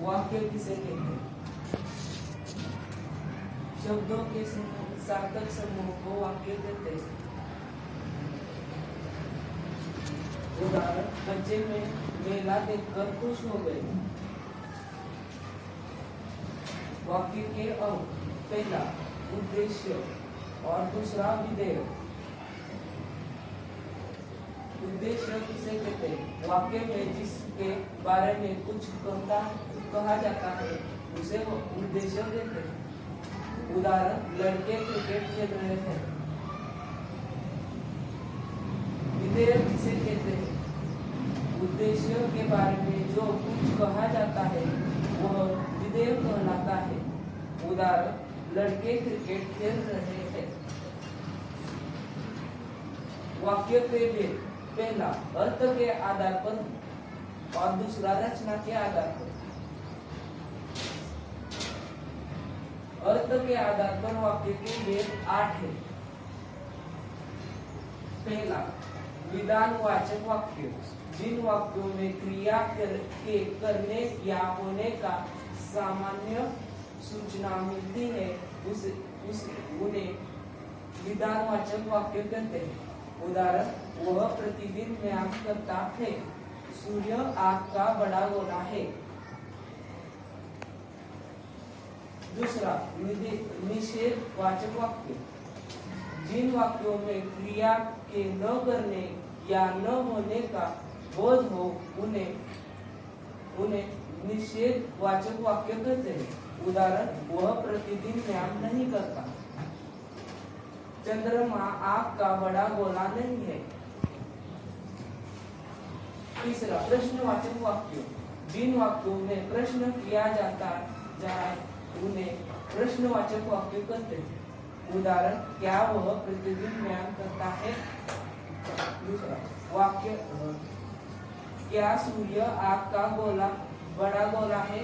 वाक्य किसे कहते हैं? शब्दों के सार्थक समूह को वाक्य कहते हैं। उदाहरण, बच्चे में मेला देखकर खुश हो गए। वाक्य के अंग, पहला उद्देश्य और दूसरा विधेय। उद्देश्य किसे कहते हैं? वाक्य में जिसके बारे में कुछ कहा जाता है उसे उद्देश्य कहते हैं। उदाहरण, लड़के क्रिकेट खेल रहे हैं। विधेय किसे कहते हैं? उद्देश्य के बारे में जो कुछ कहा जाता है वह विधेय कहलाता है। उदाहरण, लड़के क्रिकेट खेल रहे हैं। वाक्य के भेद, पहला अर्थ के आधार पर और दूसरा रचना के आधार पर। अर्थ के आधार पर वाक्य के भेद 8 है। पहला, विधानवाचक वाक्य, जिन वाक्यों में क्रिया के करने या होने का सामान्य सूचना मिलती है उन्हें विधानवाचक वाक्य कहते हैं। उदाहरण, वह प्रतिदिन व्यायाम करता है। सूर्य आग का बड़ा गोला है। दूसरा, निषेधवाचक वाक्य, जिन वाक्यों में क्रिया के न करने या न होने का बोध हो उन्हें निषेधवाचक वाक्य कहते हैं। उदाहरण, वह प्रतिदिन व्यायाम नहीं करता। चंद्रमा आग का बड़ा गोला नहीं है। तीसरा, प्रश्नवाचक वाक्य, जिन वाक्यों में प्रश्न किया जाता जाए उन्हें प्रश्नवाचक वाक्य कहते हैं। उदाहरण, क्या वह प्रतिदिन व्यायाम करता है? दूसरा वाक्य, क्या सूर्य आग का बड़ा गोला है?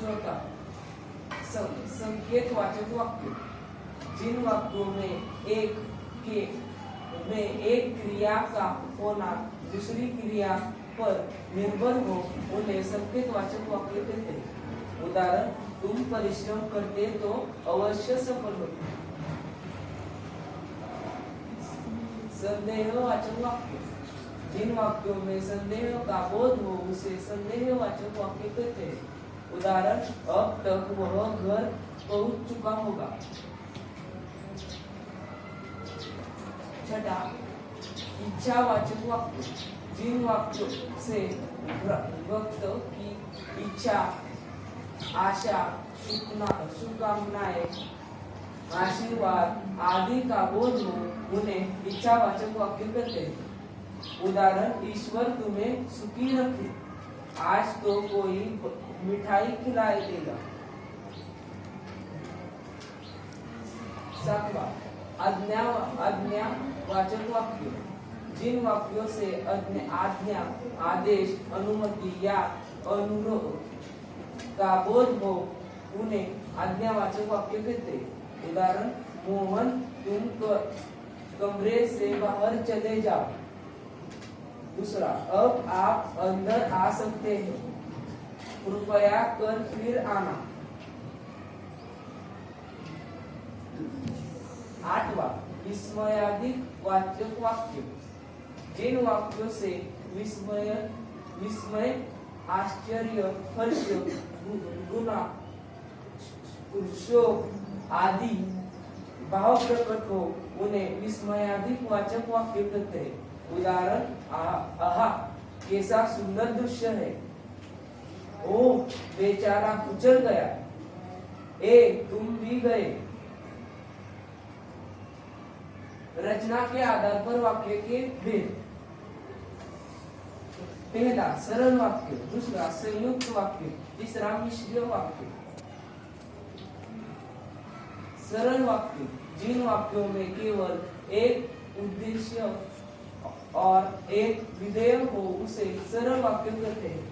चौथा, संकेतवाचक वाक्य, जिन वाक्यों में एक क्रिया का होना दूसरी क्रिया पर निर्भर हो उन्हें संकेतवाचक वाक्य कहते हैं। उदाहरण, तुम परिश्रम करते तो अवश्य सफल होते। संदेहवाचक वाक्य, जिन वाक्यों में संदेह का बोध हो उसे संदेहवाचक वाक्य कहते हैं। उदाहरण, अब तक वह घर पहुंच चुका होगा। छठा, इच्छावाचक वाक्य, जिन वाक्यों से वक्त की इच्छा, आशा, शुभकामनाएं, आशीर्वाद आदि का बोध हो उन्हें इच्छावाचक वाक्य कहते हैं। उदाहरण, ईश्वर तुम्हें सुखी रखे। आज तो कोई मिठाई खिलाए देगा। सातवां, आज्ञावाचक वाक्य, जिन वाक्यों से आज्ञा, आदेश, अनुमति या अनुरोध का बोध हो उन्हें आज्ञावाचक वाक्य कहते हैं। उदाहरण, मोहन तुम कमरे से बाहर चले जाओ। दूसरा, अब आप अंदर आ सकते हैं। कृपया कर फिर आना। आठवां, विस्मयादिक वाचक वाक्य, जिन वाक्यों से विस्मय, आश्चर्य, हर्ष, गुना, शोक आदि भाव प्रकट हो उन्हें विस्मयादिक वाचक वाक्य कहते हैं। उदाहरण, आहा कैसा सुंदर दृश्य है। ओ बेचारा कुचल गया। तुम भी गए। रचना के आधार पर वाक्य के भेद, पहला सरल वाक्य, दूसरा संयुक्त वाक्य, तीसरा मिश्र वाक्य। सरल वाक्य, जिन वाक्यों में केवल एक उद्देश्य और एक विधेय हो उसे सरल वाक्य कहते हैं।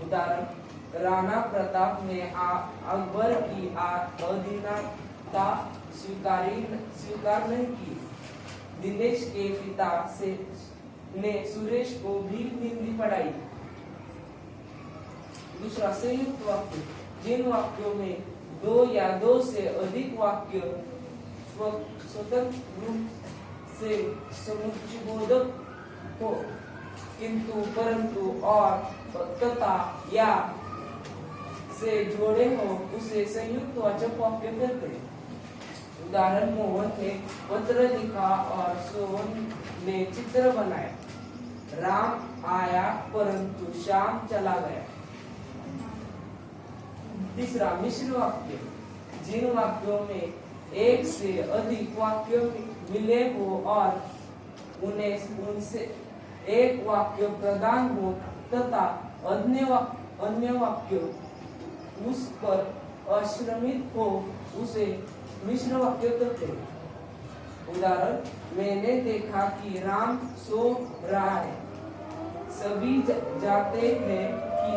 उदाहरण, राणा प्रताप ने अकबर की अधीनता स्वीकार नहीं की। दिनेश के पिता ने सुरेश को भी हिंदी पढ़ाई। दूसरा संयुक्त वाक्य, जिन वाक्यों में दो या दो से अधिक वाक्य स्वतंत्र रूप से समुच्चयबोधक हो, किंतु परंतु और तथा या से जोड़े हो, उसे संयुक्त वाचक वाक्य कहते हैं। उदाहरण, मोहन ने पत्र लिखा और सोहन ने चित्र बनाया। राम आया परंतु श्याम चला गया। तीसरा मिश्र वाक्य, जिन वाक्यों में एक से अधिक वाक्य मिले हो और उनसे एक वाक्य प्रदान हो तथा अन्य वाक्य उस पर आश्रमित हो, उसे मिश्र वाक्य कहते हैं। उदाहरण, मैंने देखा कि राम सो रहा है। सभी जाते हैं कि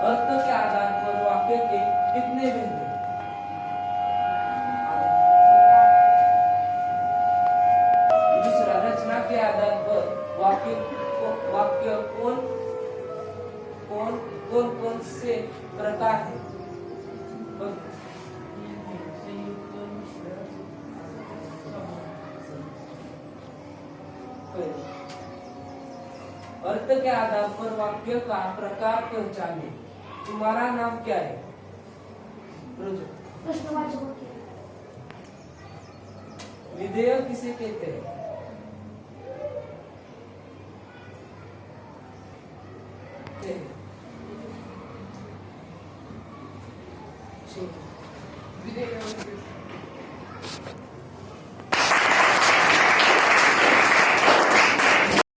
अर्थ के आधार पर वाक्य के कितने भेद हैं? दूसरा, रचना के आधार पर वाक्य कौन से प्रकार है? अर्थ के आधार पर वाक्य का प्रकार पहचाने। तुम्हारा नाम क्या है? प्रश्नवाचक वाक्य। विधेय किसे कहते हैं? विधेय